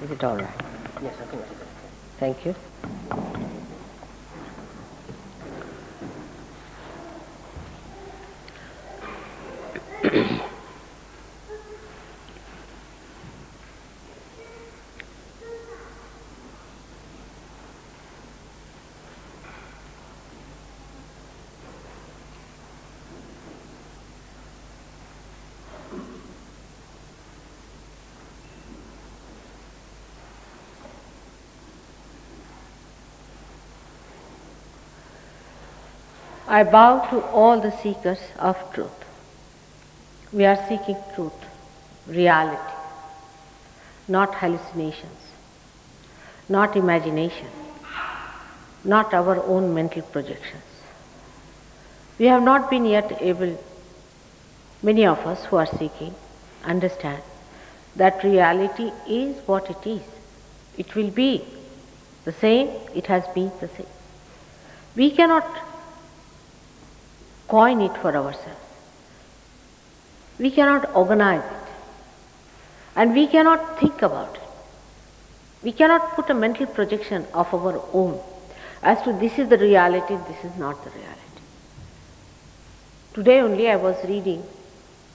Is it all right? Yes, I think it is. Thank you. I bow to all the seekers of truth. We are seeking truth, reality, not hallucinations, not imagination, not our own mental projections. We have not been yet able, many of us who are seeking, understand that reality is what it is. It will be the same, it has been the same. We cannot coin it for ourselves. We cannot organize it. And we cannot think about it. We cannot put a mental projection of our own as to this is the reality, this is not the reality. Today only I was reading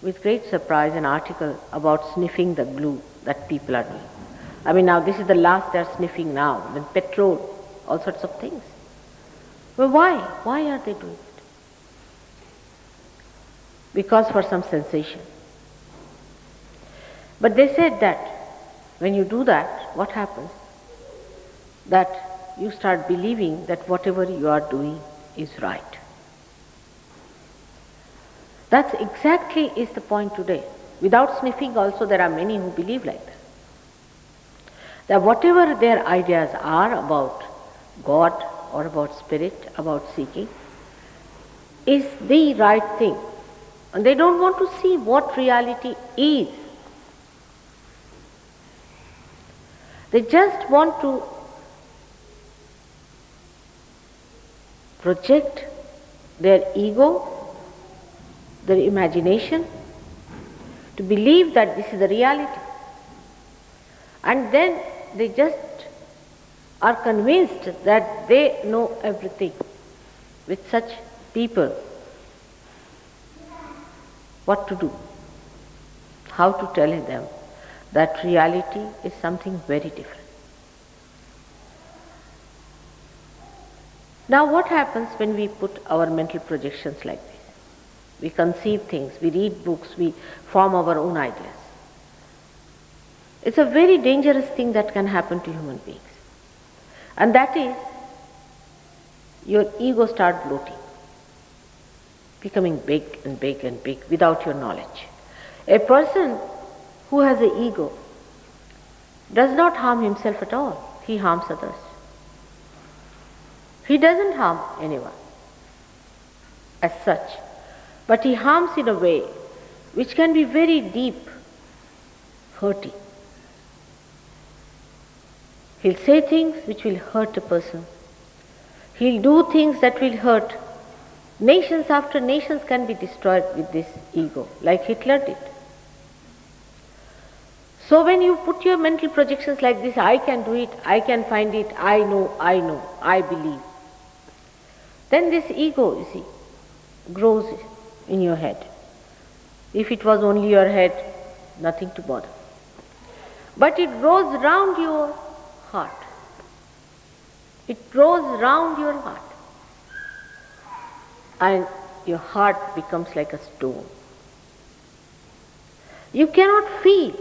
with great surprise an article about sniffing the glue that people are doing. I mean, now this is the last they are sniffing now, then petrol, all sorts of things. Well, why? Why are they doing it? Because for some sensation. But they said that when you do that, what happens? That you start believing that whatever you are doing is right. That's exactly is the point today. Without sniffing also there are many who believe like that. That whatever their ideas are about God or about spirit, about seeking, is the right thing. And they don't want to see what reality is. They just want to project their ego, their imagination, to believe that this is the reality. And then they just are convinced that they know everything. With such people, what to do? How to tell them that reality is something very different. Now what happens when we put our mental projections like this? We conceive things, we read books, we form our own ideas. It's a very dangerous thing that can happen to human beings. And that is, your ego starts bloating, becoming big and big and big without your knowledge. A person who has an ego does not harm himself at all, he harms others. He doesn't harm anyone as such, but he harms in a way which can be very deep, hurting. He'll say things which will hurt a person. He'll do things that will hurt. Nations after nations can be destroyed with this ego, like Hitler did. So when you put your mental projections like this, I can do it, I can find it, I know, I believe, then this ego, you see, grows in your head. If it was only your head, nothing to bother. But it grows round your heart. It grows round your heart. And your heart becomes like a stone. You cannot feel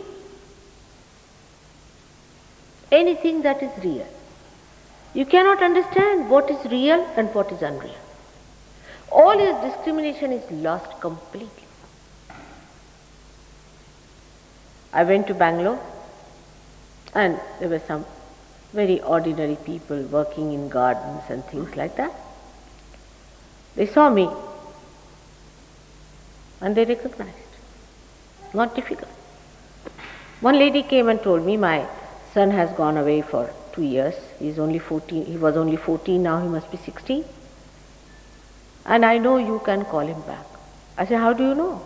anything that is real. You cannot understand what is real and what is unreal. All your discrimination is lost completely. I went to Bangalore and there were some very ordinary people working in gardens and things like that. They saw me and they recognized. Not difficult. One lady came and told me, my son has gone away for 2 years. He was only 14, now he must be 16. And I know you can call him back. I said, how do you know?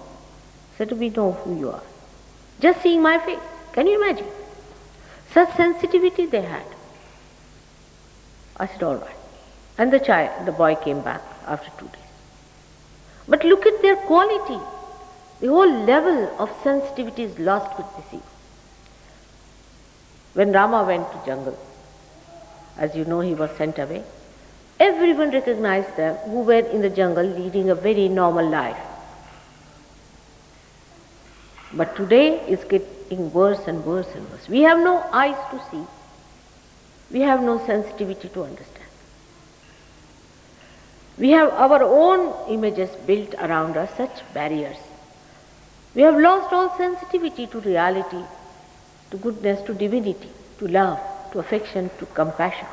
He said, we know who you are. Just seeing my face. Can you imagine? Such sensitivity they had. I said, all right. And the boy came back after 2 days. But look at their quality. The whole level of sensitivity is lost with this ego. When Rama went to jungle, as you know, he was sent away, everyone recognized them who were in the jungle leading a very normal life. But today it's getting worse and worse and worse. We have no eyes to see. We have no sensitivity to understand. We have our own images built around us, such barriers. We have lost all sensitivity to reality, to goodness, to divinity, to love, to affection, to compassion.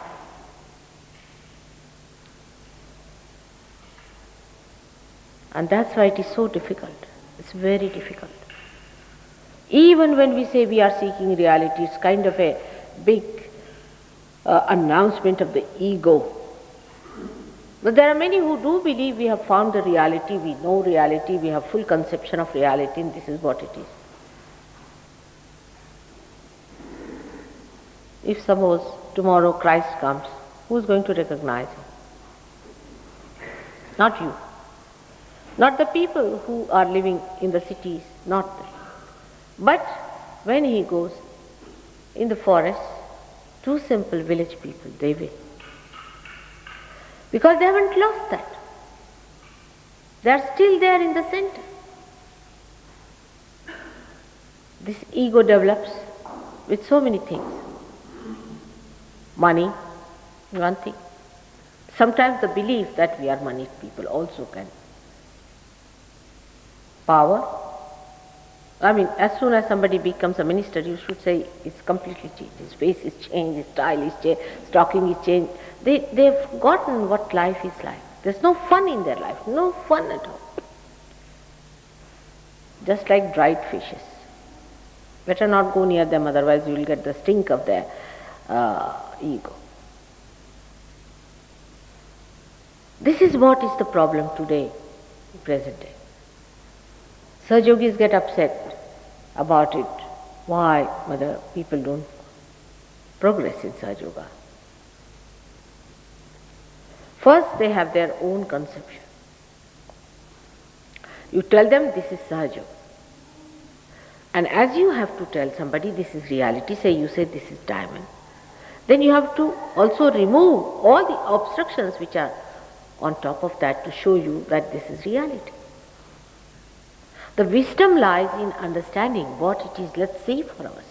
And that's why it is so difficult. It's very difficult. Even when we say we are seeking reality, it's kind of a big announcement of the ego. But there are many who do believe we have found the reality, we know reality, we have full conception of reality, and this is what it is. If suppose tomorrow Christ comes, who is going to recognize him? Not you. Not the people who are living in the cities, not them. But when he goes in the forest, two simple village people, they will. Because they haven't lost that. They are still there in the center. This ego develops with so many things. Money, one thing. Sometimes the belief that we are moneyed people also can. Power. I mean, as soon as somebody becomes a minister, you should say it's completely changed. His face is changed, his style is changed, his talking is changed. They've forgotten what life is like. There's no fun in their life, no fun at all. Just like dried fishes. Better not go near them, otherwise you will get the stink of their ego. This is what is the problem today, present day. Sahajayogis get upset about it. Why, mother, people don't progress in Sahaja-yoga? First, they have their own conception. You tell them this is Sahaja. And as you have to tell somebody this is reality, say you say this is diamond, then you have to also remove all the obstructions which are on top of that to show you that this is reality. The wisdom lies in understanding what it is. Let's see for ourselves.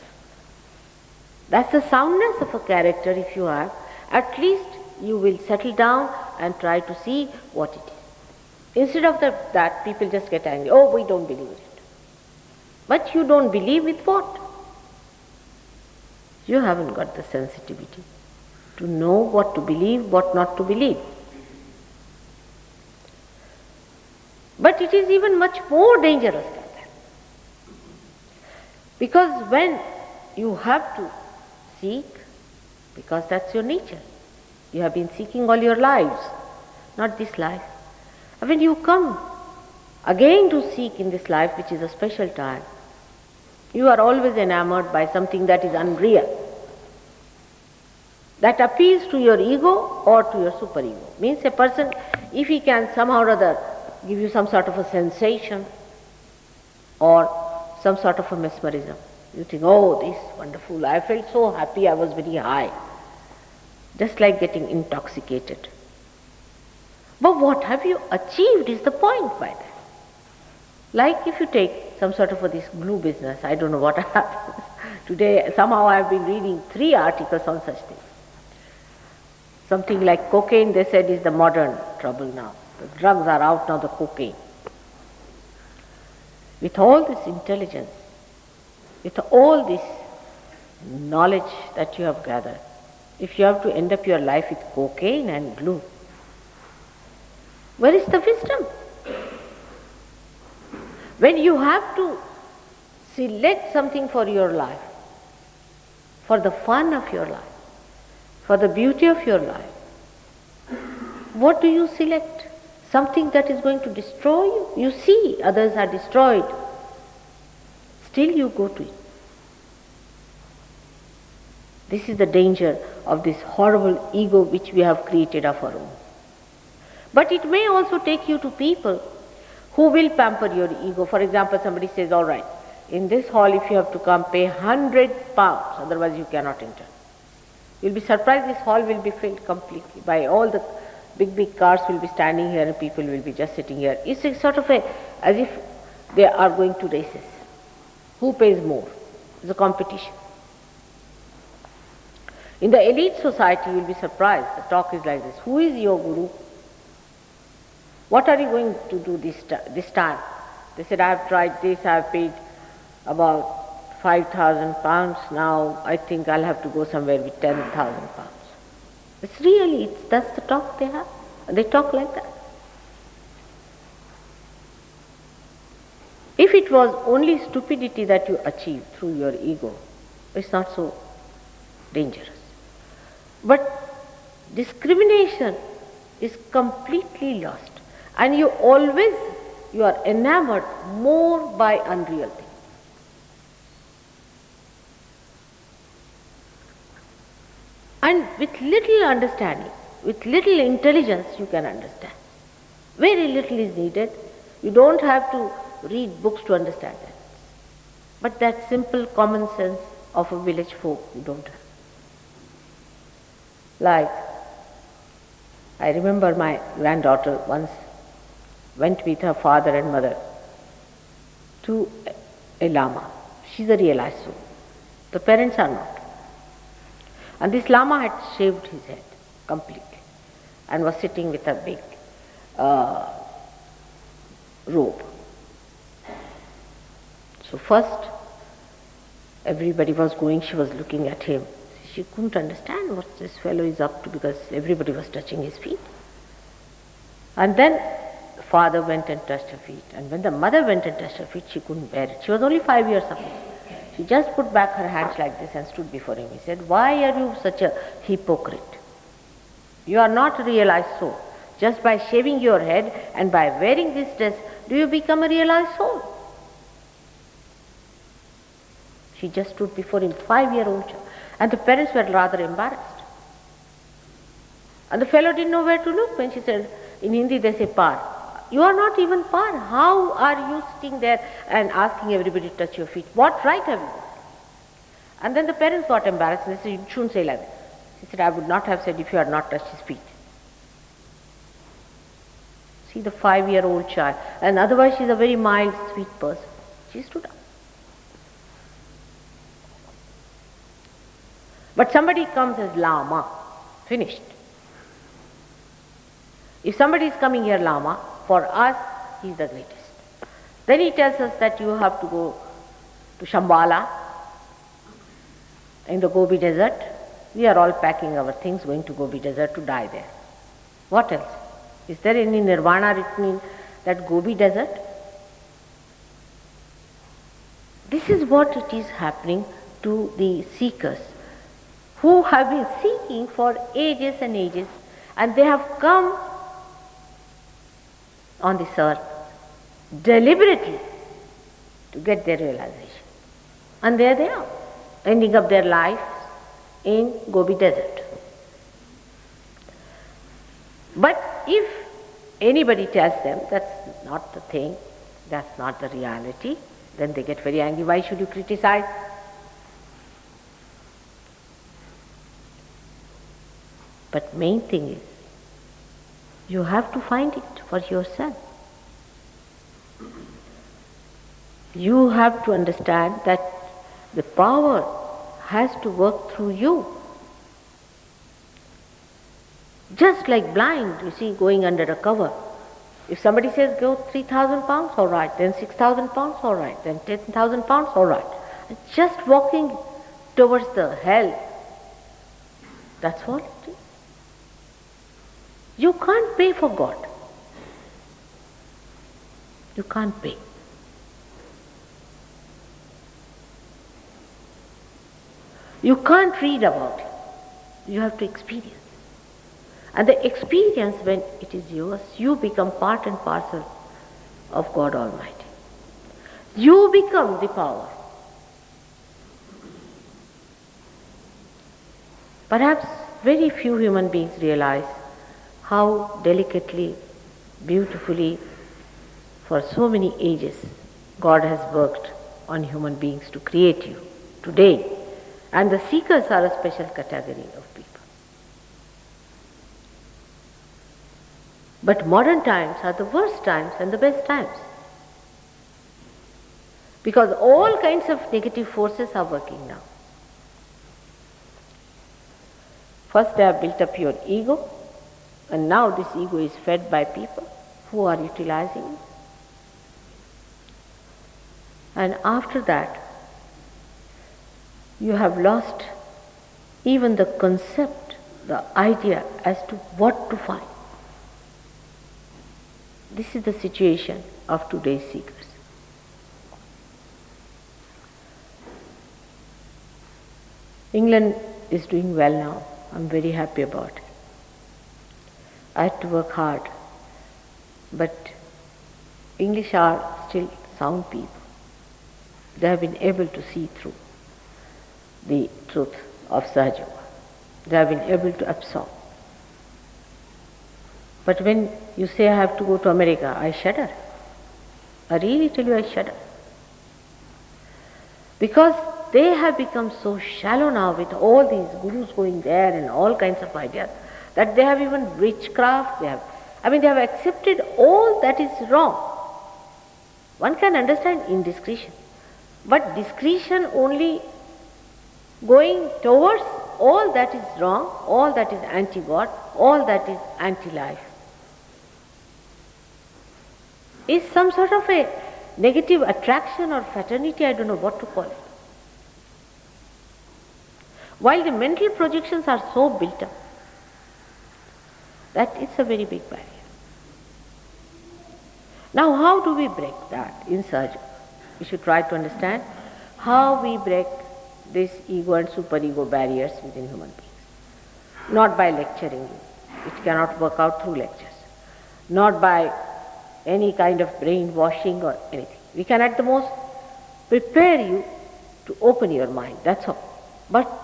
That's the soundness of a character if you have. At least you will settle down and try to see what it is. Instead of that, people just get angry. Oh, we don't believe it. But you don't believe with what? You haven't got the sensitivity to know what to believe, what not to believe. But it is even much more dangerous than that. Because when you have to seek, because that's your nature, you have been seeking all your lives, not this life. And when you come again to seek in this life, which is a special time, you are always enamored by something that is unreal, that appeals to your ego or to your superego. Means a person, if he can somehow or other give you some sort of a sensation or some sort of a mesmerism, you think, oh, this is wonderful, I felt so happy, I was very high. Just like getting intoxicated. But what have you achieved is the point by that. Like if you take some sort of this glue business, I don't know what happens. Today, somehow I have been reading 3 articles on such things. Something like cocaine, they said, is the modern trouble now. The drugs are out now, the cocaine. With all this intelligence, with all this knowledge that you have gathered, if you have to end up your life with cocaine and glue, where is the wisdom? When you have to select something for your life, for the fun of your life, for the beauty of your life, what do you select? Something that is going to destroy you? You see others are destroyed. Still you go to it. This is the danger of this horrible ego which we have created of our own. But it may also take you to people who will pamper your ego. For example, somebody says, all right, in this hall if you have to come, pay £100, otherwise you cannot enter. You'll be surprised this hall will be filled completely by all the big cars will be standing here and people will be just sitting here. It's a sort of as if they are going to races. Who pays more? It's a competition. In the elite society, you will be surprised. The talk is like this. Who is your guru? What are you going to do this time? They said, I have tried this, I have paid about £5,000. Now I think I'll have to go somewhere with £10,000. It's really, that's the talk they have. They talk like that. If it was only stupidity that you achieve through your ego, it's not so dangerous. But discrimination is completely lost, and you are enamored more by unreal things. And with little understanding, with little intelligence, you can understand. Very little is needed. You don't have to read books to understand that. But that simple common sense of a village folk, you don't have. Like, I remember my granddaughter once went with her father and mother to a Lama. She's a realized soul. The parents are not. And this Lama had shaved his head completely and was sitting with a big robe. So first, everybody was going, she was looking at him. She couldn't understand what this fellow is up to because everybody was touching his feet. And then the father went and touched her feet. And when the mother went and touched her feet, she couldn't bear it. She was only 5 years of age. She just put back her hands like this and stood before him. He said, why are you such a hypocrite? You are not a realized soul. Just by shaving your head and by wearing this dress, do you become a realized soul? She just stood before him, 5-year-old child. And the parents were rather embarrassed. And the fellow didn't know where to look when she said, in Hindi they say par. You are not even par. How are you sitting there and asking everybody to touch your feet? What right have you got? And then the parents got embarrassed and they said, you shouldn't say like that. She said, I would not have said if you had not touched his feet. See the 5-year-old child. And otherwise she's a very mild, sweet person. She stood up. But somebody comes as Lama, finished. If somebody is coming here Lama, for us, he is the greatest. Then he tells us that you have to go to Shambhala in the Gobi desert. We are all packing our things, going to Gobi desert to die there. What else? Is there any nirvana written in that Gobi desert? This is what it is happening to the seekers who have been seeking for ages and ages, and they have come on this earth deliberately to get their realization. And there they are, ending up their lives in Gobi desert. But if anybody tells them that's not the thing, that's not the reality, then they get very angry. Why should you criticize? But main thing is, you have to find it for yourself. You have to understand that the power has to work through you. Just like blind, you see, going under a cover. If somebody says go 3,000 pounds, all right, then 6,000 pounds, all right, then 10,000 pounds, all right. And just walking towards the hell, that's all it is. You can't pay for God. You can't pay. You can't read about it. You have to experience. And the experience, when it is yours, you become part and parcel of God Almighty. You become the power. Perhaps very few human beings realize how delicately, beautifully, for so many ages, God has worked on human beings to create you today. And the seekers are a special category of people. But modern times are the worst times and the best times. Because all kinds of negative forces are working now. First they have built up your ego, and now this ego is fed by people who are utilizing it. And after that, you have lost even the concept, the idea as to what to find. This is the situation of today's seekers. England is doing well now. I'm very happy about it. I had to work hard, but English are still sound people. They have been able to see through the truth of SahajaYoga. They have been able to absorb. But when you say I have to go to America, I shudder. I really tell you I shudder. Because they have become so shallow now with all these gurus going there and all kinds of ideas that they have even witchcraft, they have accepted all that is wrong. One can understand indiscretion, but discretion only going towards all that is wrong, all that is anti-God, all that is anti-life, is some sort of a negative attraction or fraternity, I don't know what to call it. While the mental projections are so built up, that it's a very big barrier. Now how do we break that in SahajaYoga? We should try to understand how we break this ego and superego barriers within human beings. Not by lecturing you. It cannot work out through lectures. Not by any kind of brainwashing or anything. We can at the most prepare you to open your mind, that's all. But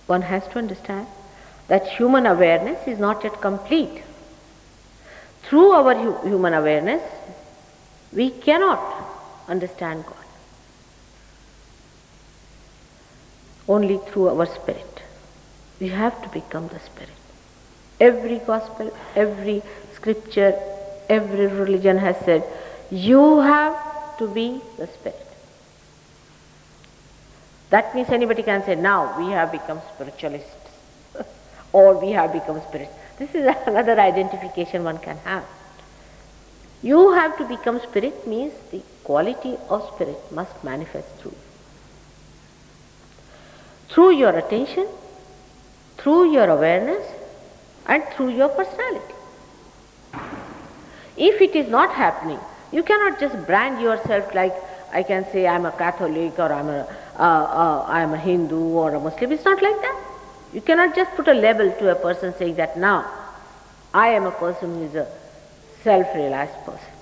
one has to understand that human awareness is not yet complete. Through our human awareness, we cannot understand God. Only through our spirit. We have to become the spirit. Every gospel, every scripture, every religion has said, you have to be the spirit. That means anybody can say, now we have become spiritualists or we have become spirits. This is another identification one can have. You have to become spirit means the quality of spirit must manifest through you. Through your attention, through your awareness, and through your personality. If it is not happening, you cannot just brand yourself like, I can say I'm a Catholic or I'm a Hindu or a Muslim. It's not like that. You cannot just put a label to a person saying that now I am a person who is a self-realized person.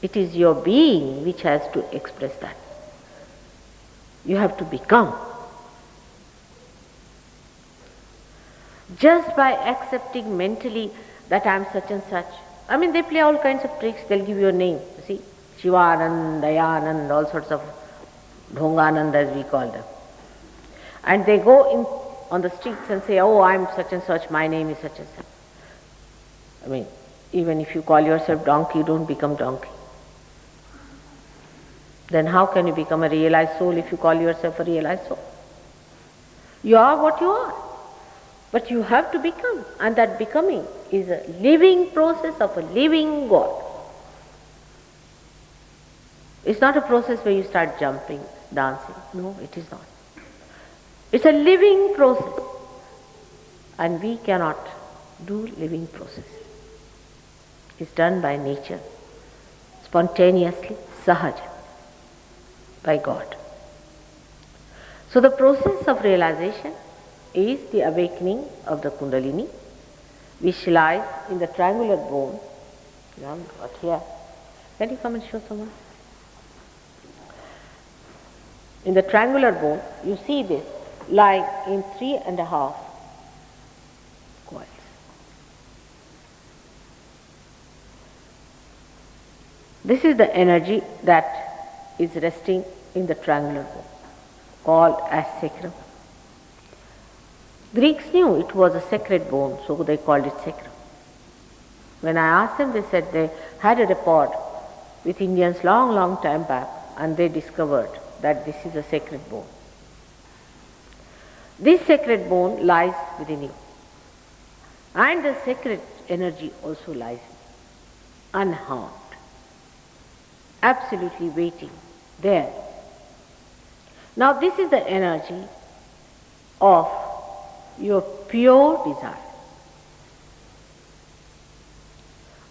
It is your being which has to express that. You have to become. Just by accepting mentally that I am such and such. They play all kinds of tricks. They'll give you a name. You see, Shivanand, Dayanand, all sorts of Dhonganand as we call them. And they go in on the streets and say, oh, I'm such and such, my name is such and such. Even if you call yourself donkey, you don't become donkey. Then how can you become a realized soul if you call yourself a realized soul? You are what you are. But you have to become, and that becoming is a living process of a living God. It's not a process where you start jumping, dancing. No, it is not. It's a living process. And we cannot do living process. It's done by nature, spontaneously, sahaja, by God. So the process of realization is the awakening of the Kundalini, which lies in the triangular bone. Here. Can you come and show someone? In the triangular bone, you see this lying in 3.5 coils. This is the energy that is resting in the triangular bone, called as sacrum. Greeks knew it was a sacred bone, so they called it sacrum. When I asked them, they said they had a rapport with Indians long time back, and they discovered that this is a sacred bone. This sacred bone lies within you, and the sacred energy also lies unharmed, absolutely waiting there. Now this is the energy of your pure desire.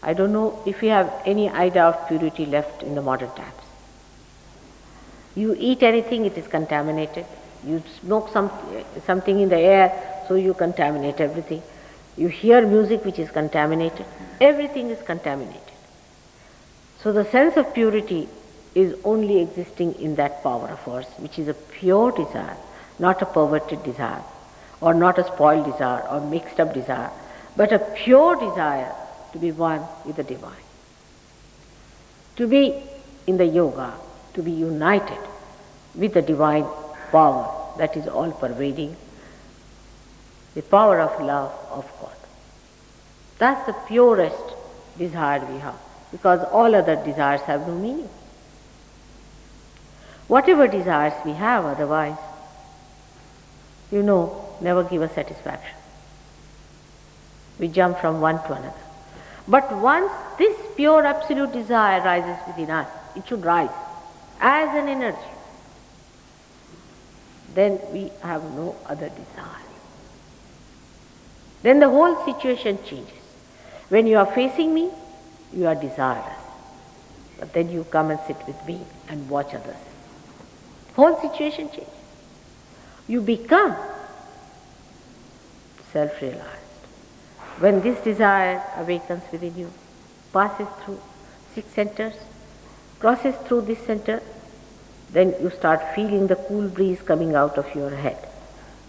I don't know if you have any idea of purity left in the modern times. You eat anything, it is contaminated. You smoke something in the air, so you contaminate everything. You hear music which is contaminated. Everything is contaminated. So the sense of purity is only existing in that power of ours, which is a pure desire, not a perverted desire, or not a spoiled desire, or mixed up desire, but a pure desire to be one with the divine. To be in the yoga, to be united with the divine power that is all pervading, the power of love of God. That's the purest desire we have, because all other desires have no meaning. Whatever desires we have otherwise, never give us satisfaction. We jump from one to another. But once this pure absolute desire rises within us, it should rise as an energy, then we have no other desire. Then the whole situation changes. When you are facing me, you are desireless. But then you come and sit with me and watch others. Whole situation changes. You become self-realized. When this desire awakens within you, passes through 6 centers, crosses through this center, then you start feeling the cool breeze coming out of your head.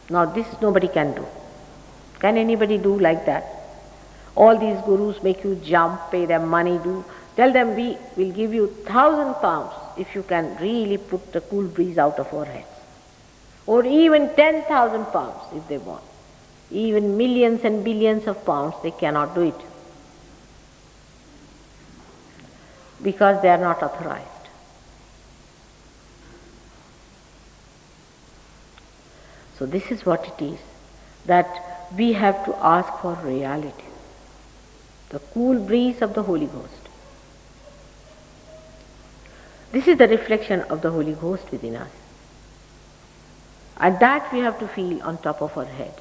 Now this nobody can do. Can anybody do like that? All these gurus make you jump, pay them money, tell them we will give you 1,000 pounds if you can really put the cool breeze out of our heads. Or even 10,000 pounds if they want. Even millions and billions of pounds, they cannot do it. Because they are not authorized. So this is what it is, that we have to ask for reality. The cool breeze of the Holy Ghost. This is the reflection of the Holy Ghost within us. And that we have to feel on top of our head.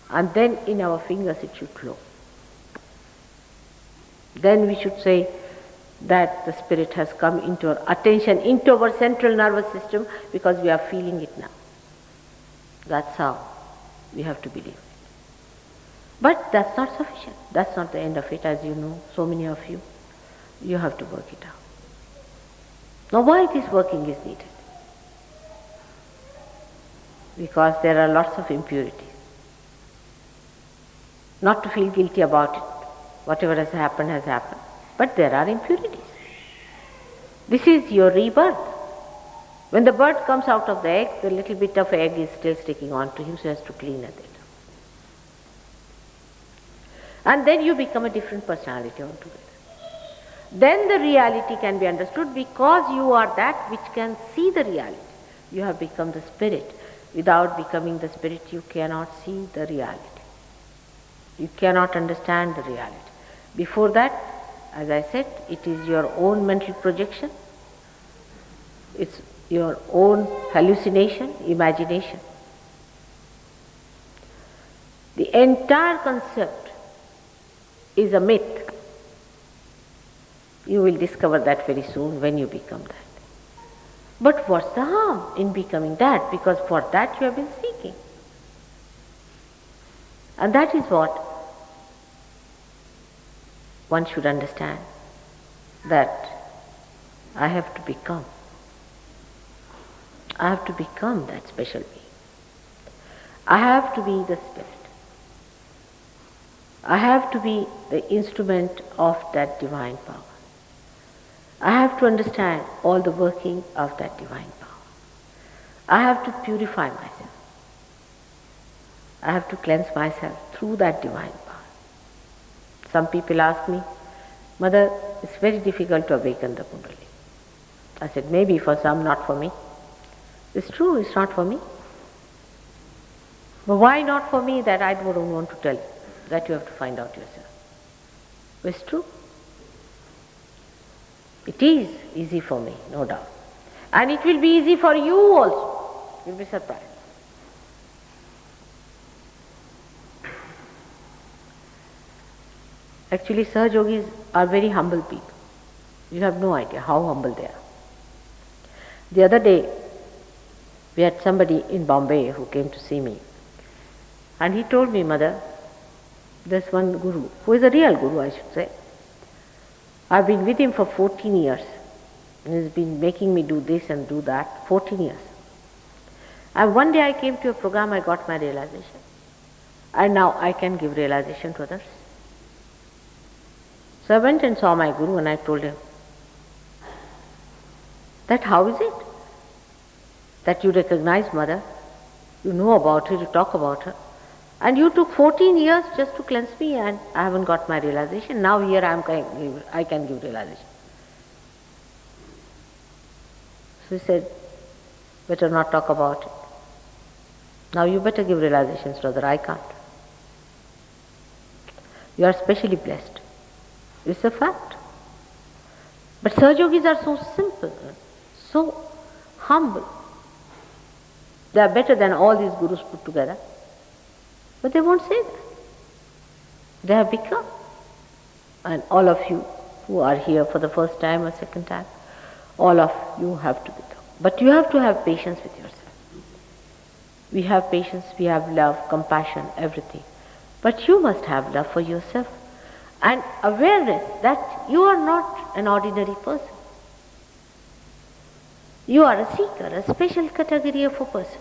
And then in our fingers it should flow. Then we should say that the Spirit has come into our attention, into our central nervous system, because we are feeling it now. That's how we have to believe. But that's not sufficient. That's not the end of it, as you know, so many of you. You have to work it out. Now why this working is needed? Because there are lots of impurities. Not to feel guilty about it. Whatever has happened, but there are impurities. This is your rebirth. When the bird comes out of the egg, the little bit of egg is still sticking on to him, so he has to clean it. And then you become a different personality altogether. Then the reality can be understood, because you are that which can see the reality. You have become the Spirit. Without becoming the Spirit, you cannot see the reality. You cannot understand the reality. Before that, as I said, it is your own mental projection. It's your own hallucination, imagination. The entire concept is a myth. You will discover that very soon when you become that. But what's the harm in becoming that? Because for that you have been seeking. And that is what one should understand, that I have to become. I have to become that special being. I have to be the spirit. I have to be the instrument of that divine power. I have to understand all the working of that divine power. I have to purify myself. I have to cleanse myself through that divine power. Some people ask me, Mother, it's very difficult to awaken the Kundalini. I said, maybe for some, not for me. It's true, it's not for me. But why not for me? That I don't want to tell you. That you have to find out yourself. It's true. It is easy for me, no doubt. And it will be easy for you also. You'll be surprised. Actually, Sahajogis are very humble people. You have no idea how humble they are. The other day, we had somebody in Bombay who came to see me. And he told me, Mother, there's one guru, who is a real guru, I should say. I've been with him for 14 years. And he's been making me do this and do that, 14 years. And one day I came to a program, I got my realization. And now I can give realization to others. So I went and saw my guru and I told him, that how is it that you recognize Mother, you know about her, you talk about her, and you took 14 years just to cleanse me and I haven't got my realization. Now here I can give realization. So he said, better not talk about it. Now you better give realizations, brother, I can't. You are specially blessed. It's a fact. But Sahajogis are so simple, so humble. They are better than all these gurus put together. But they won't say that. They have become. And all of you who are here for the first time or second time, all of you have to become. But you have to have patience with yourself. We have patience, we have love, compassion, everything. But you must have love for yourself and awareness that you are not an ordinary person. You are a seeker, a special category of a person.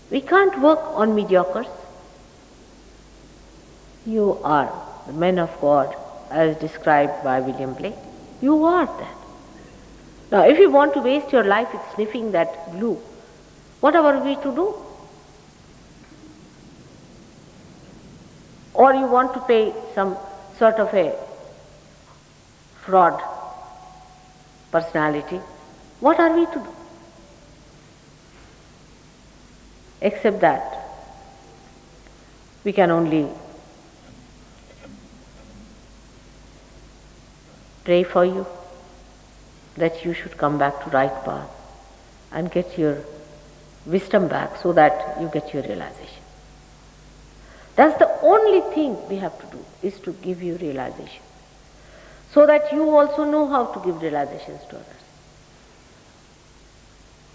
We can't work on mediocres. You are the men of God as described by William Blake. You are that. Now if you want to waste your life with sniffing that glue, what are we to do? Or you want to pay some sort of a fraud personality, what are we to do? Except that we can only pray for you that you should come back to right path and get your wisdom back so that you get your realization. That's the only thing we have to do, is to give you realization, so that you also know how to give realizations to others.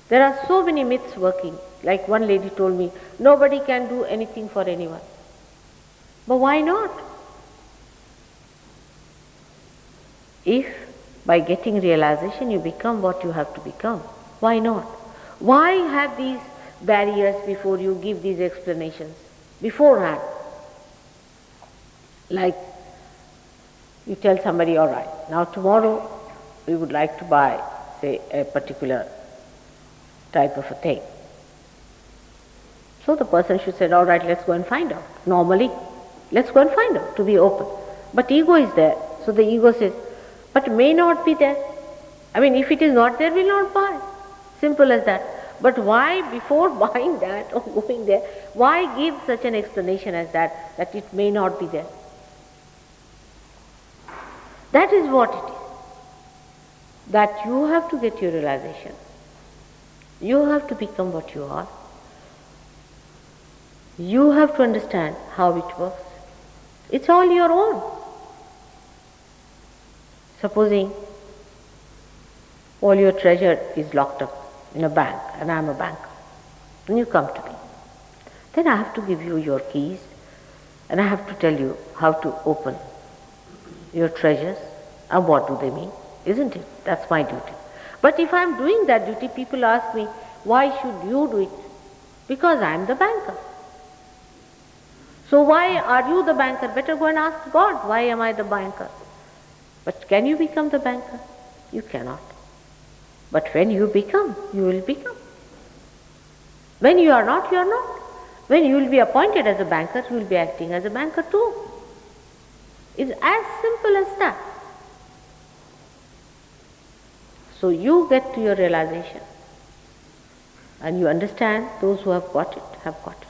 There are so many myths working. Like one lady told me, nobody can do anything for anyone. But why not? If by getting realization you become what you have to become, why not? Why have these barriers before you give these explanations beforehand? Like you tell somebody, all right, now tomorrow we would like to buy, say, a particular type of a thing. So the person should say, all right, let's go and find out. Normally, let's go and find out, to be open. But ego is there. So the ego says, but may not be there. I mean, if it is not there, we'll not buy. Simple as that. But why, before buying that or going there, why give such an explanation as that it may not be there? That is what it is. That you have to get your realization. You have to become what you are. You have to understand how it works. It's all your own. Supposing all your treasure is locked up in a bank, and I am a banker, and you come to me. Then I have to give you your keys, and I have to tell you how to open your treasures and what do they mean, isn't it? That's my duty. But if I am doing that duty, people ask me, why should you do it? Because I am the banker. So why are you the banker? Better go and ask God, why am I the banker? But can you become the banker? You cannot. But when you become, you will become. When you are not, you are not. When you will be appointed as a banker, you will be acting as a banker too. It's as simple as that. So you get to your realization and you understand those who have got it, have got it.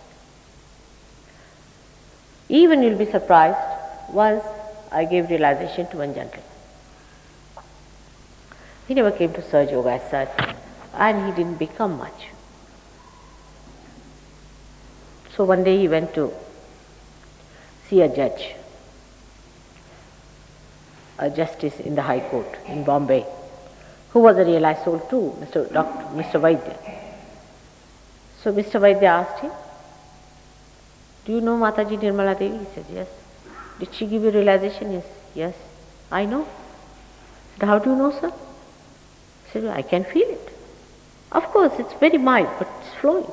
Even you'll be surprised, once I gave realization to one gentleman. He never came to SahajaYoga as such, and he didn't become much. So one day he went to see a judge, a justice in the High Court in Bombay, who was a realized soul too, Mr. Vaidya. So Mr. Vaidya asked him, do you know Mataji Nirmala Devi? He said, yes. Did she give you realization? Yes. Yes, I know. He said, how do you know, sir? He said, well, I can feel it. Of course, it's very mild, but it's flowing.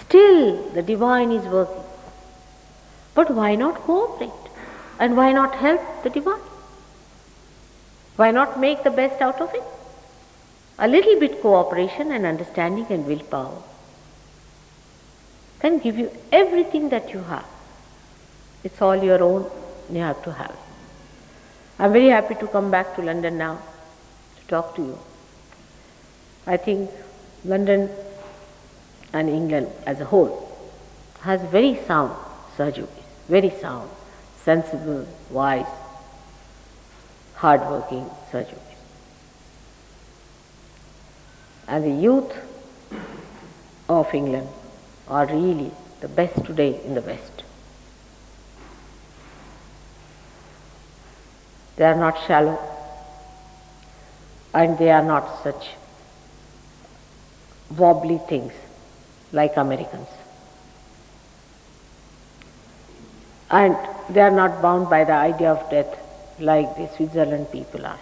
Still, the divine is working. But why not cooperate? And why not help the divine? Why not make the best out of it? A little bit cooperation and understanding and willpower can give you everything that you have. It's all your own, you have to have it. I'm very happy to come back to London now to talk to you. I think London and England as a whole has very sound SahajaYogis, very sound, sensible, wise, hard-working SahajaYogis. And the youth of England are really the best today in the West. They are not shallow and they are not such wobbly things like Americans. And they are not bound by the idea of death like the Switzerland people are.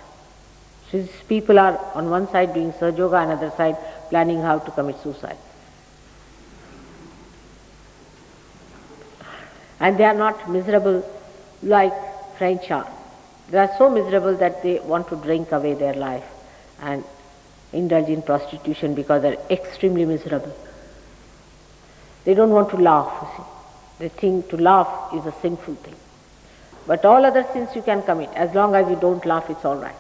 Swiss people are on one side doing SahajaYoga, another side planning how to commit suicide. And they are not miserable like French are. They are so miserable that they want to drink away their life and indulge in prostitution because they are extremely miserable. They don't want to laugh, you see. They think to laugh is a sinful thing. But all other sins you can commit. As long as you don't laugh, it's all right.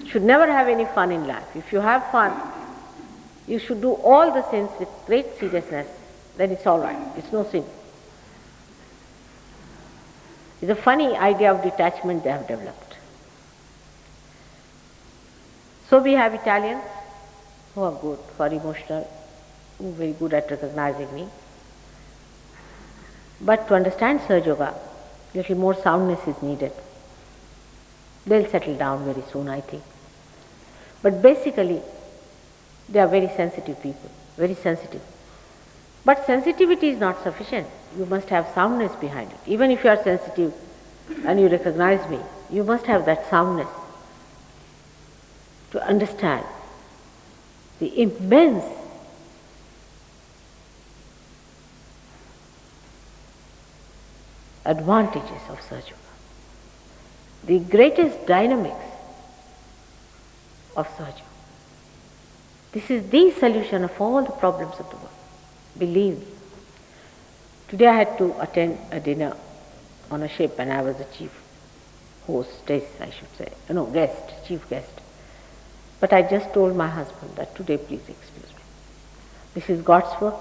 You should never have any fun in life. If you have fun, you should do all the sins with great seriousness, then it's all right. It's no sin. It's a funny idea of detachment they have developed. So we have Italians who are good for emotional, who are very good at recognizing me. But to understand SahajaYoga, little more soundness is needed. They'll settle down very soon, I think. But basically, they are very sensitive people, very sensitive. But sensitivity is not sufficient. You must have soundness behind it. Even if you are sensitive and you recognize me, you must have that soundness to understand the immense advantages of SahajaYoga, the greatest dynamics of SahajaYoga. This is the solution of all the problems of the world. Believe me. Today I had to attend a dinner on a ship and I was the chief hostess, I should say. No, guest, chief guest. But I just told my husband that today, please excuse me. This is God's work.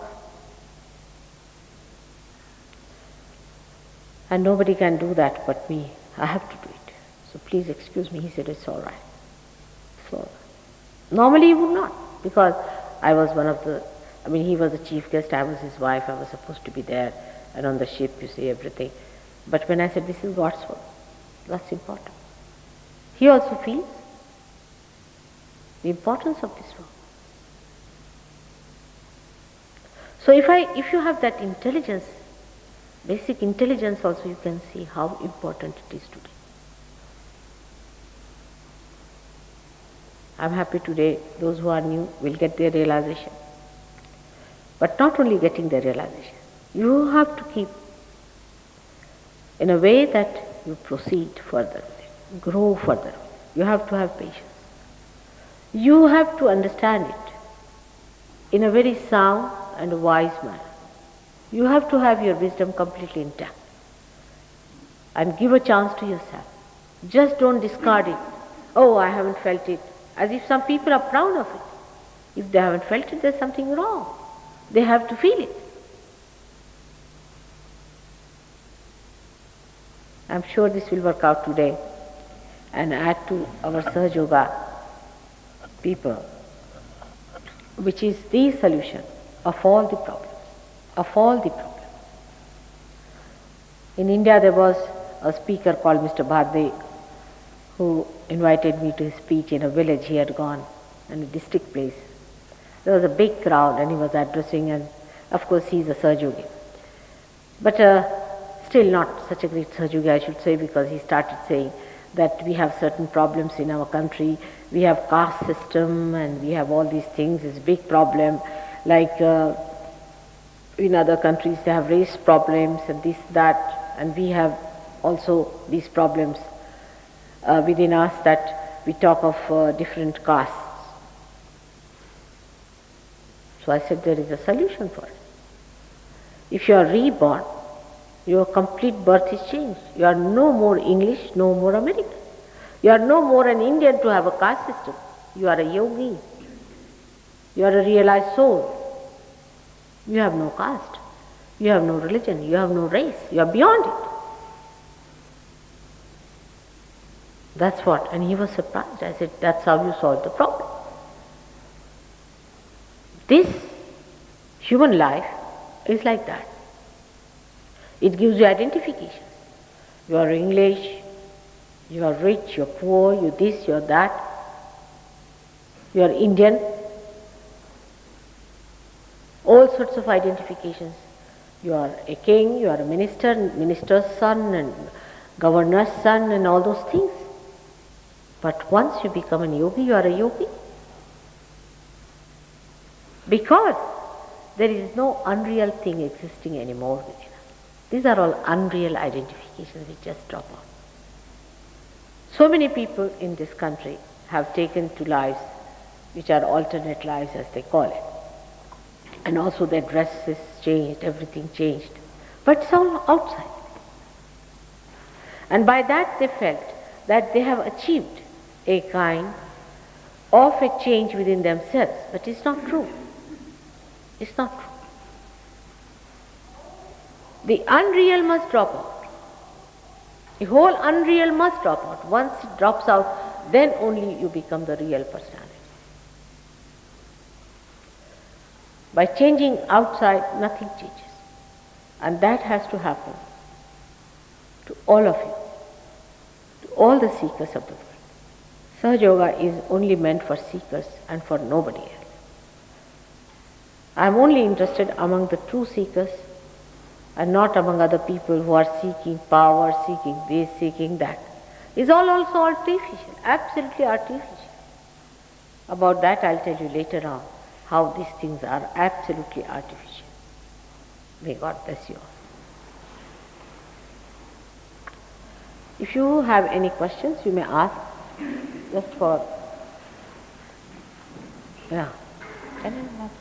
And nobody can do that but me. I have to do it. So please excuse me. He said, it's all right. It's all right. Normally he would not, because I was he was the chief guest, I was his wife, I was supposed to be there, and on the ship you see everything. But when I said, this is God's work, that's important. He also feels the importance of this work. So if you have that intelligence Basic intelligence also you can see how important it is today. I'm happy today those who are new will get their realization. But not only getting the realization, you have to keep in a way that you proceed further with it, grow further with it. You have to have patience. You have to understand it in a very sound and wise manner. You have to have your wisdom completely intact and give a chance to yourself. Just don't discard it. Oh, I haven't felt it. As if some people are proud of it. If they haven't felt it, there's something wrong. They have to feel it. I'm sure this will work out today and add to our SahajaYoga people, which is the solution of all the problems, of all the problems. In India there was a speaker called Mr. Bharde who invited me to his speech in a village he had gone, in a district place. There was a big crowd and he was addressing, and of course he is a SahajaYogi. But still not such a great SahajaYogi, I should say, because he started saying that we have certain problems in our country. We have caste system and we have all these things. It's a big problem. Like in other countries they have race problems and this, that, and we have also these problems within us that we talk of different castes. So I said there is a solution for it. If you are reborn, your complete birth is changed. You are no more English, no more American. You are no more an Indian to have a caste system. You are a yogi. You are a realized soul. You have no caste. You have no religion. You have no race. You are beyond it. That's what. And he was surprised. I said, that's how you solve the problem. This human life is like that. It gives you identification. You are English, you are rich, you are poor, you are this, you are that. You are Indian. All sorts of identifications. You are a king, you are a minister, minister's son and governor's son and all those things. But once you become a yogi, you are a yogi. Because there is no unreal thing existing anymore within us. These are all unreal identifications which just drop out. So many people in this country have taken to lives which are alternate lives, as they call it. And also their dresses changed, everything changed. But it's all outside. And by that they felt that they have achieved a kind of a change within themselves. But it's not true. It's not true. The unreal must drop out. The whole unreal must drop out. Once it drops out, then only you become the real personality. By changing outside, nothing changes. And that has to happen to all of you, to all the seekers of the world. SahajaYoga is only meant for seekers and for nobody else. I am only interested among the true seekers and not among other people who are seeking power, seeking this, seeking that. It's all also artificial, absolutely artificial. About that I'll tell you later on, how these things are absolutely artificial. May God bless you all. If you have any questions, you may ask, just for, yeah. Can I ask?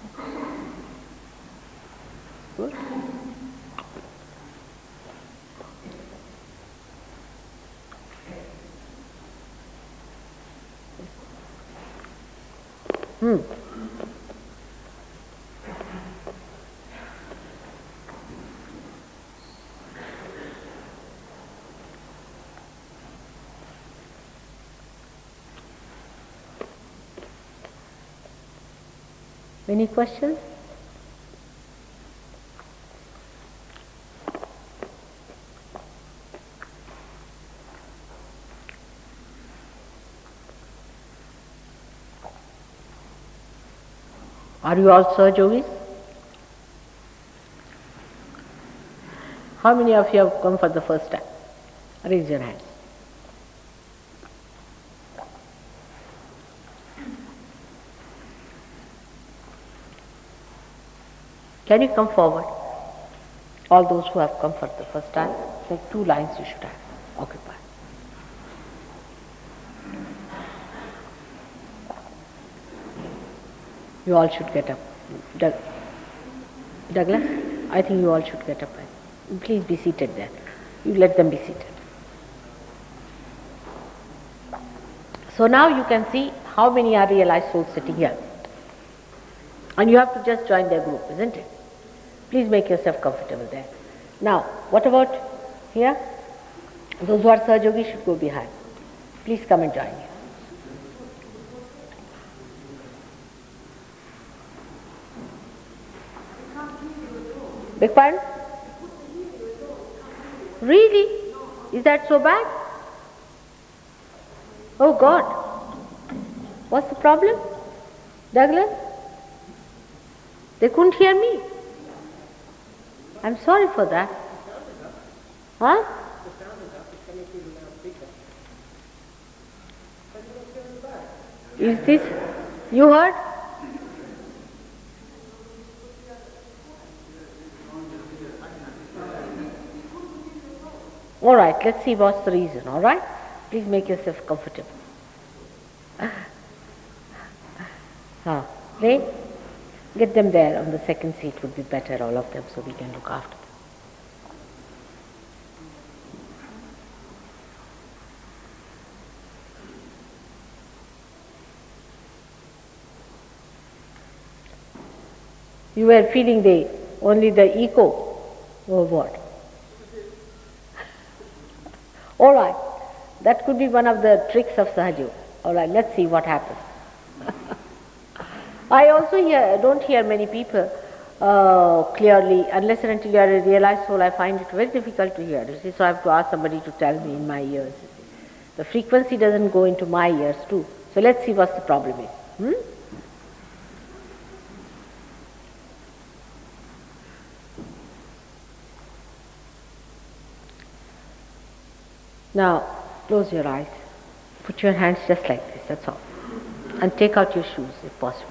Good. Any questions? Are you all SahajaYogis? How many of you have come for the first time? Raise your hands. Can you come forward? All those who have come for the first time, like 2 lines you should have occupied. You all should get up. Douglas, I think you all should get up. Please be seated there. You let them be seated. So now you can see how many are realized souls sitting here. And you have to just join their group, isn't it? Please make yourself comfortable there. Now, what about here? Those who are Sahajogis should go behind. Please come and join me. Beg pardon? Really? Is that so bad? Oh God. What's the problem? Douglas? They couldn't hear me. I'm sorry for that. Huh? Is this, you heard? All right, let's see what's the reason, all right? Please make yourself comfortable. Ray, get them there on the second seat would be better, all of them, so we can look after them. You were feeling only the echo, or what? All right, that could be one of the tricks of SahajaYoga. All right, let's see what happens. I also don't hear many people clearly, unless and until you are a realized soul. I find it very difficult to hear. You see, so I have to ask somebody to tell me in my ears. The frequency doesn't go into my ears too. So let's see what the problem is. Now, close your eyes. Put your hands just like this, that's all. And take out your shoes if possible.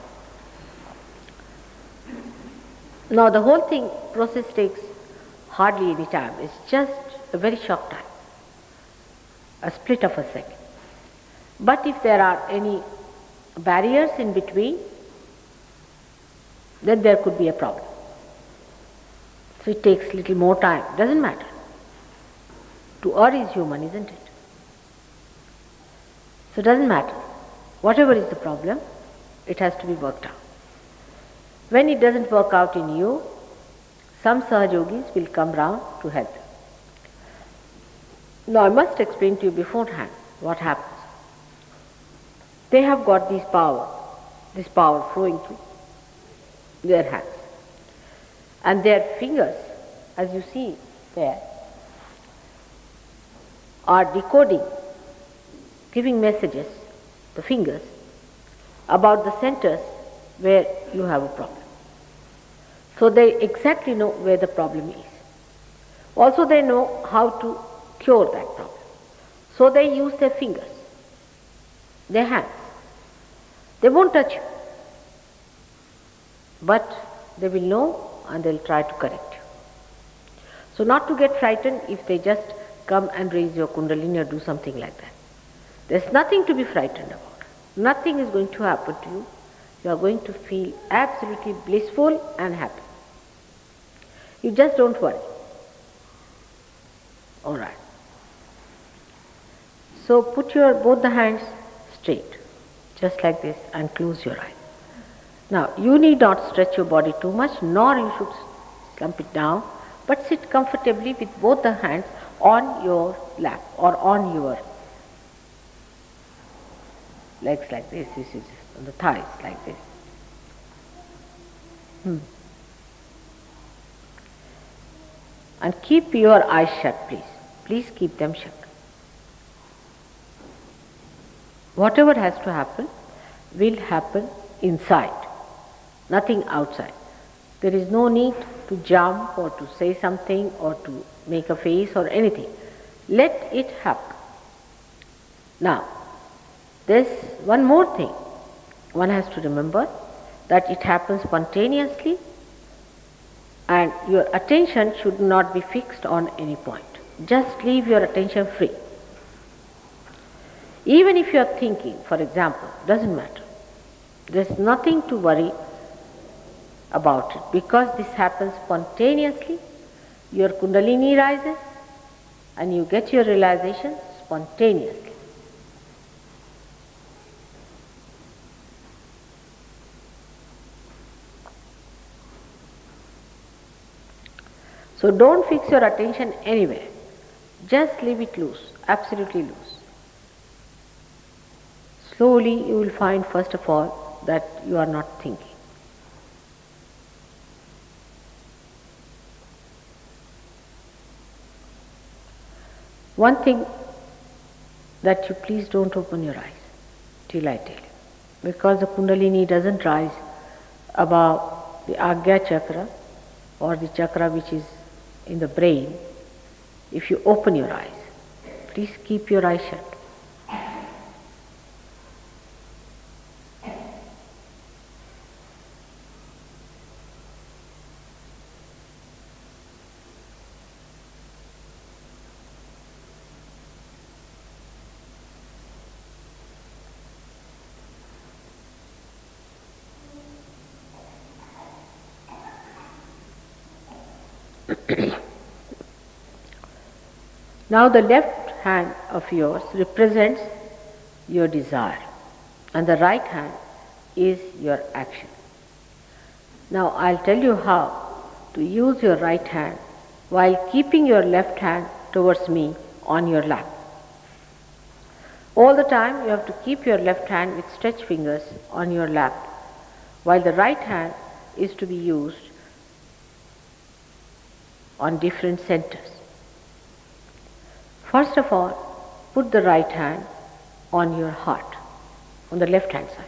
Now, the whole process takes hardly any time. It's just a very short time. A split of a second. But if there are any barriers in between, then there could be a problem. So it takes little more time. Doesn't matter. To err is human, isn't it? So it doesn't matter. Whatever is the problem, it has to be worked out. When it doesn't work out in you, some Sahajogis will come round to help you. Now I must explain to you beforehand what happens. They have got this power flowing through their hands. And their fingers, as you see there, are decoding, giving messages, the fingers, about the centers where you have a problem. So they exactly know where the problem is. Also they know how to cure that problem. So they use their fingers, their hands. They won't touch you. But they will know and they'll try to correct you. So not to get frightened if they just come and raise your kundalini or do something like that. There's nothing to be frightened about. Nothing is going to happen to you. You are going to feel absolutely blissful and happy. You just don't worry. All right. So put both the hands straight, just like this, and close your eyes. Now, you need not stretch your body too much, nor you should slump it down, but sit comfortably with both the hands on your lap or on your legs like this. This is on the thighs like this. And keep your eyes shut, please. Please keep them shut. Whatever has to happen will happen inside, nothing outside. There is no need to jump or to say something or to make a face or anything. Let it happen. Now, there's one more thing. One has to remember that it happens spontaneously and your attention should not be fixed on any point. Just leave your attention free. Even if you are thinking, for example, doesn't matter. There's nothing to worry about it because this happens spontaneously. Your Kundalini rises and you get your realization spontaneously. So don't fix your attention anywhere. Just leave it loose, absolutely loose. Slowly you will find, first of all, that you are not thinking. One thing that you please don't open your eyes till I tell you. Because the Kundalini doesn't rise above the Agya chakra or the chakra which is in the brain. If you open your eyes, please keep your eyes shut. Now the left hand of yours represents your desire and the right hand is your action. Now I'll tell you how to use your right hand while keeping your left hand towards me on your lap. All the time you have to keep your left hand with stretched fingers on your lap while the right hand is to be used on different centers. First of all, put the right hand on your heart, on the left hand side.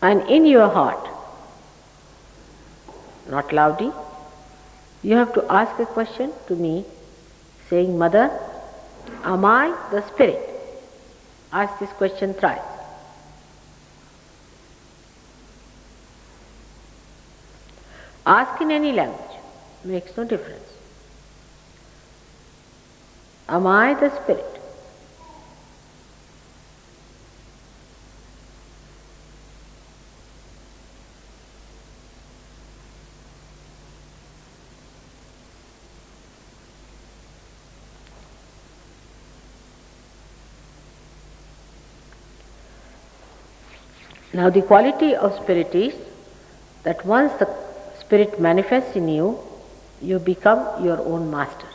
And in your heart, not loudly, you have to ask a question to me saying, Mother, am I the spirit? Ask this question thrice. Ask in any language. Makes no difference. Am I the spirit? Now the quality of spirit is that once the spirit manifests in you, you become your own master.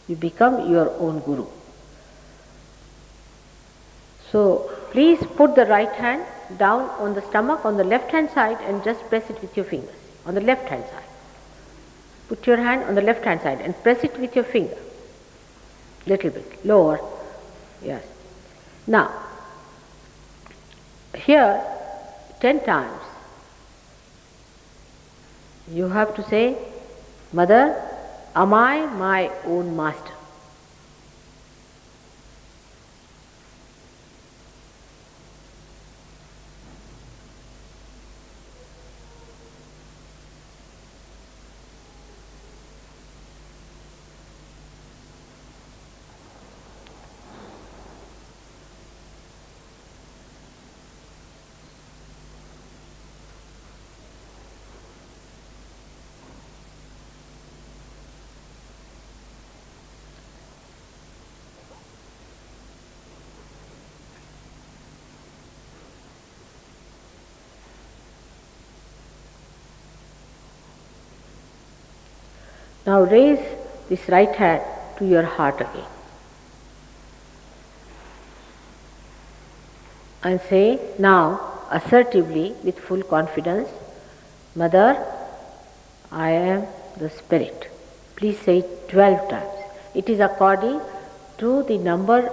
You become your own guru. So please put the right hand down on the stomach on the left hand side and just press it with your fingers on the left hand side. Put your hand on the left hand side and press it with your finger. Little bit lower. Yes. Now here 10 times you have to say, Mother, am I my own master? Now raise this right hand to your heart again and say now assertively with full confidence, Mother, I am the spirit. Please say it 12 times. It is according to the number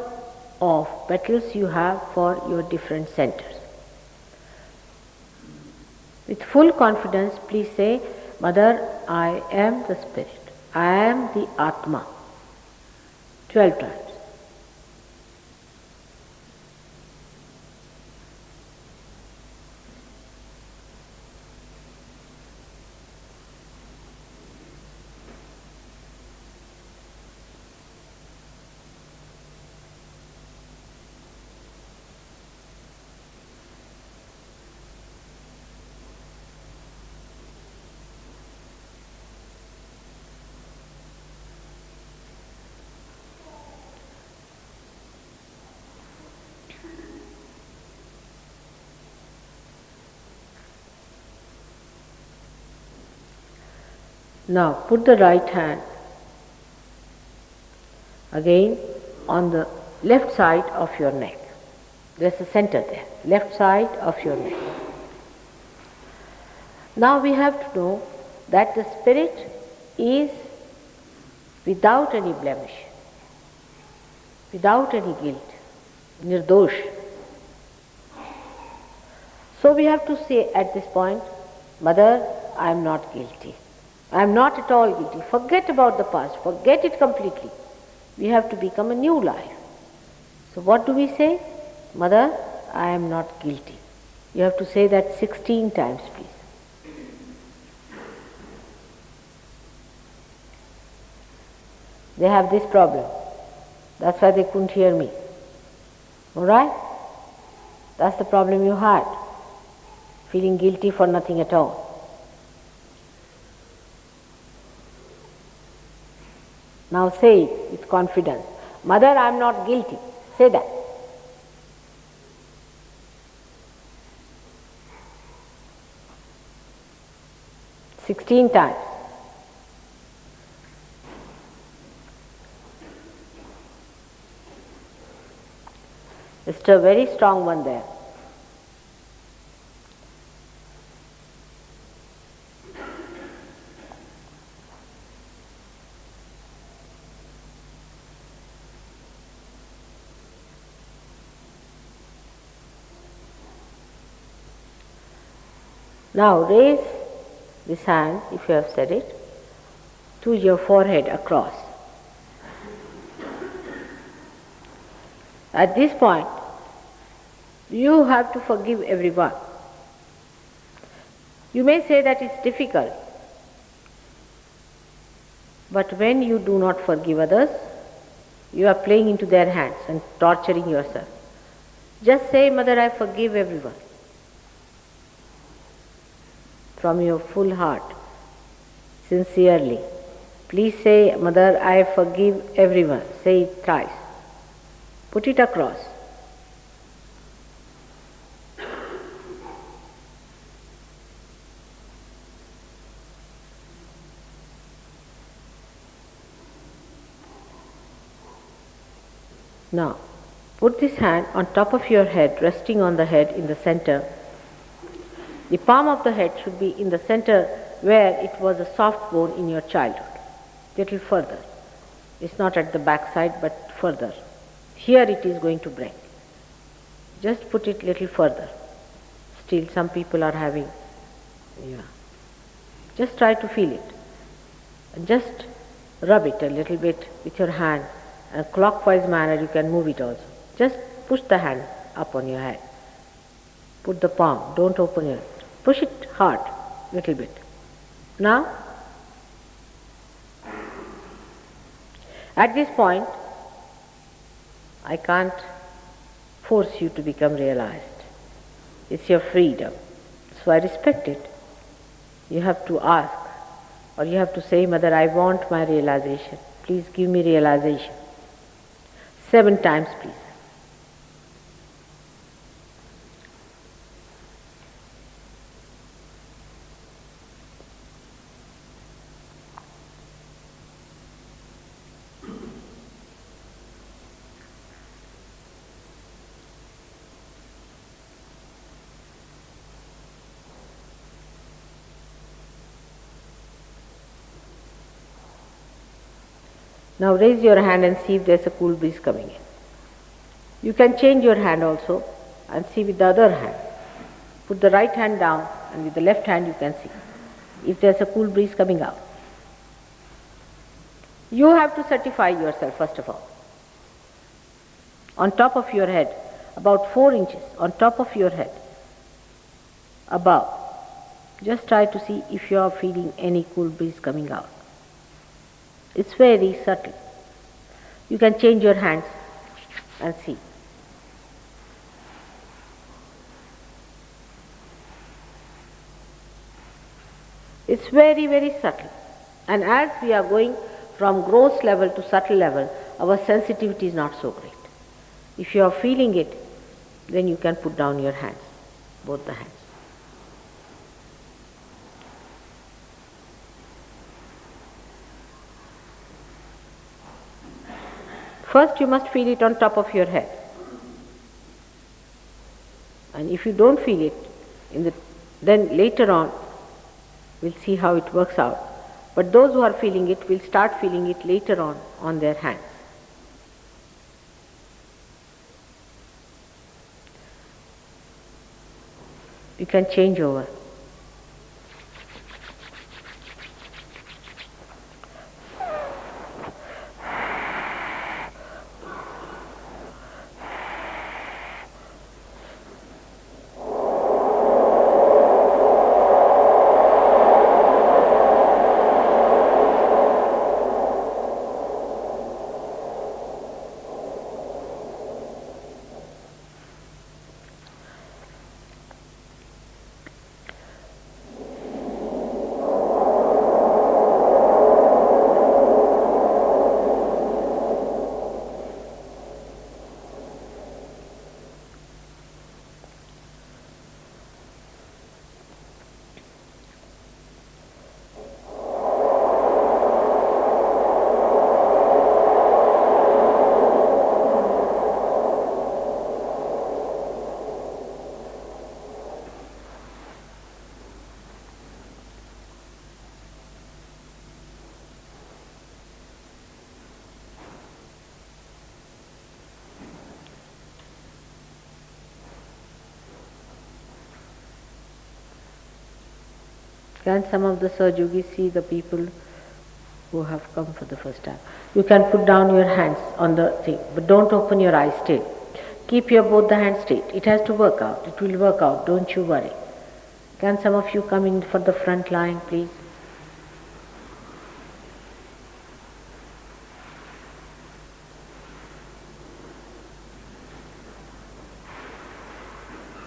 of petals you have for your different centers. With full confidence, please say, Mother, I am the Spirit. I am the Atma. 12 times. Now put the right hand again on the left side of your neck. There's a center there, left side of your neck. Now we have to know that the Spirit is without any blemish, without any guilt, nirdosh. So we have to say at this point, Mother, I am not guilty. I am not at all guilty. Forget about the past. Forget it completely. We have to become a new life. So what do we say? Mother, I am not guilty. You have to say that 16 times, please. They have this problem. That's why they couldn't hear me. All right? That's the problem you had. Feeling guilty for nothing at all. Now say it with confidence. Mother, I am not guilty. Say that. Sixteen times. It's a very strong one there. Now raise this hand, if you have said it, to your forehead across. At this point, you have to forgive everyone. You may say that it's difficult, but when you do not forgive others, you are playing into their hands and torturing yourself. Just say, Mother, I forgive everyone. From your full heart, sincerely. Please say, Mother, I forgive everyone. Say it thrice. Put it across. Now, put this hand on top of your head, resting on the head in the center. The palm of the head should be in the center where it was a soft bone in your childhood. Little further. It's not at the back side, but further. Here it is going to break. Just put it little further. Still some people are having, Just try to feel it. And just rub it a little bit with your hand. In a clockwise manner you can move it also. Just push the hand up on your head. Put the palm, don't open it. Push it hard, little bit. Now, at this point, I can't force you to become realized. It's your freedom. So I respect it. You have to ask, or you have to say, Mother, I want my realization. Please give me realization. 7 times, please. Now raise your hand and see if there's a cool breeze coming in. You can change your hand also and see with the other hand. Put the right hand down and with the left hand you can see if there's a cool breeze coming out. You have to certify yourself first of all. On top of your head, about 4 inches on top of your head, above, just try to see if you are feeling any cool breeze coming out. It's very subtle. You can change your hands and see. It's very, very subtle. And as we are going from gross level to subtle level, our sensitivity is not so great. If you are feeling it, then you can put down your hands, both the hands. First you must feel it on top of your head. And if you don't feel it, then later on we'll see how it works out. But those who are feeling it will start feeling it later on their hands. You can change over. Can some of the Sahajogis see the people who have come for the first time? You can put down your hands on the thing, but don't open your eyes straight. Keep your both the hands straight. It has to work out. It will work out. Don't you worry. Can some of you come in for the front line, please?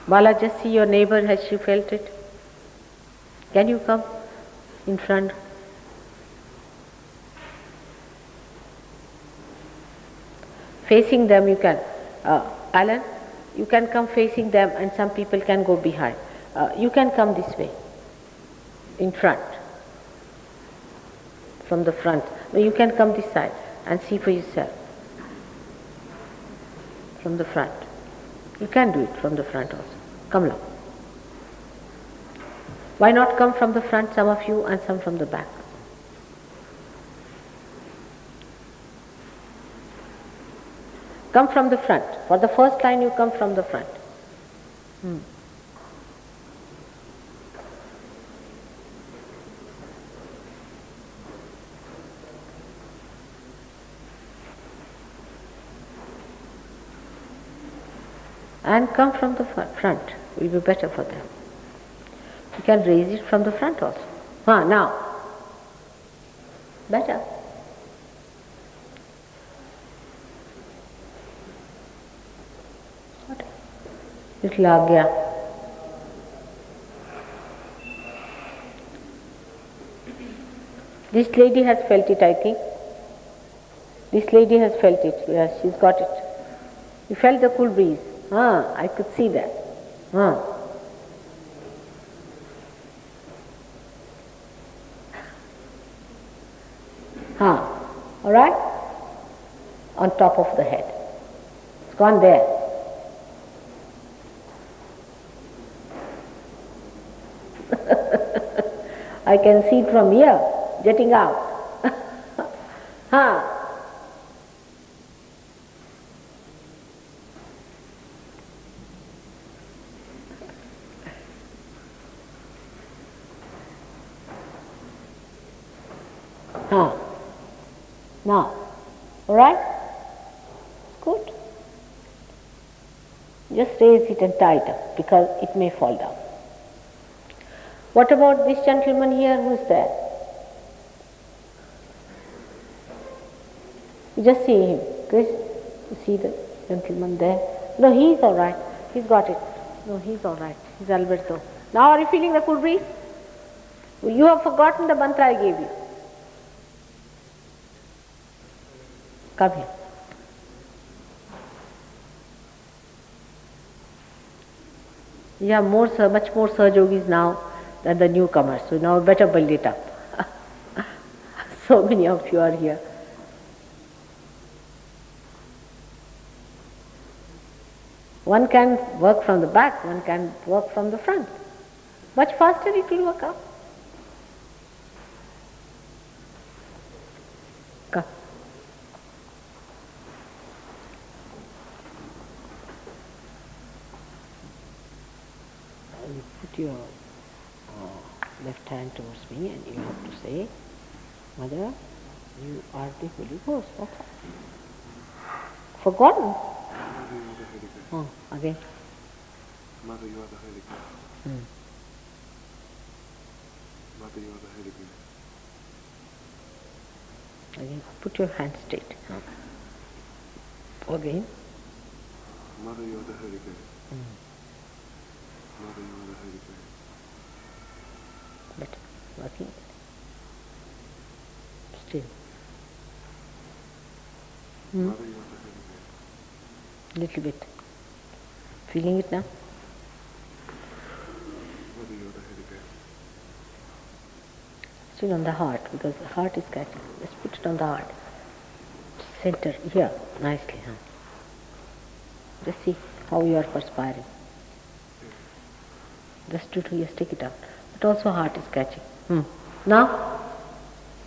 Bala, just see your neighbor. Has she felt it? Can you come in front? Facing them you can. Alan, you can come facing them and some people can go behind. You can come this way, in front, from the front. No, you can come this side and see for yourself, from the front. You can do it from the front also. Come along. Why not come from the front, some of you, and some from the back? Come from the front. For the first line, you come from the front. And come from the front. It will be better for them. You can raise it from the front also. Now. Better. Little आ गया. This lady has felt it, I think. This lady has felt it. Yes, she's got it. You felt the cool breeze. I could see that. All right? On top of the head. It's gone there. I can see it from here, jetting out. Now, alright? Good. Just raise it and tie it up because it may fall down. What about this gentleman here who is there? You just see him, Chris. You see the gentleman there? No, he's alright. He's got it. No, he's alright. He's Alberto. Now are you feeling the cool breeze? You have forgotten the mantra I gave you. Come here. You have much more SahajaYogis now than the newcomers, so now better build it up. So many of you are here. One can work from the back, one can work from the front. Much faster it will work out. Come. You put your left hand towards me and you have to say, Mother, you are the Holy Ghost. That's all. Forgotten? Again. Mother, you are the Holy Ghost. Mother, you are the Holy Ghost. Again, put your hand straight. Again. Mother, you are the Holy Ghost. Mother, you are the Holy Ghost. Better. Working. Still. Mother, you are the Holy Ghost. Little bit. Feeling it now? Mother, you are the Holy Ghost. Still on the heart, because the heart is catching. Let's put it on the heart. Center, here, nicely. Just see how you are perspiring. Just to stick it out. But also heart is catching. Now,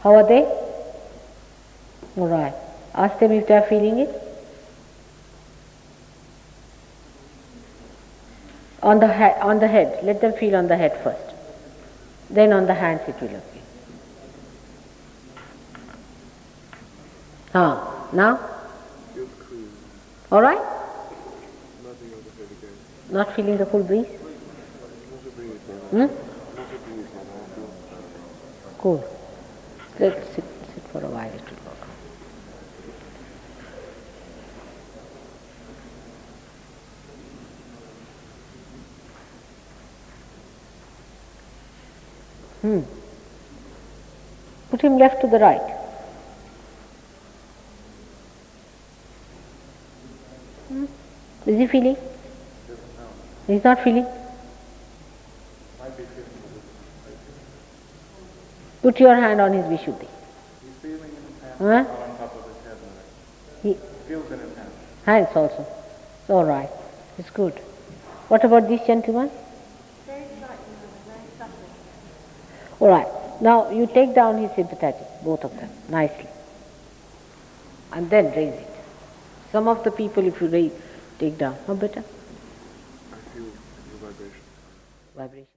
how are they? Alright. Ask them if they are feeling it. On the head. Let them feel on the head first. Then on the hands it will appear. Now? Feels cool. Alright? Nothing of the Holy Ghost. Not feeling the full breeze? Not a breeze, Mother. Not a breeze, Mother. Cool. Let's sit for a while, it will work. Put him left to the right. Is he feeling? He's not feeling? Put your hand on his Vishuddhi. He's feeling in his hand, not on top of his head, Mother. He Feels in his hand. hands also. It's all right. It's good. What about this gentleman? Very slightly, very subtly. All right. Now you take down his sympathetic, both of them, nicely. And then raise it. Some of the people, if you take down, how better? I feel your vibration. Vibration.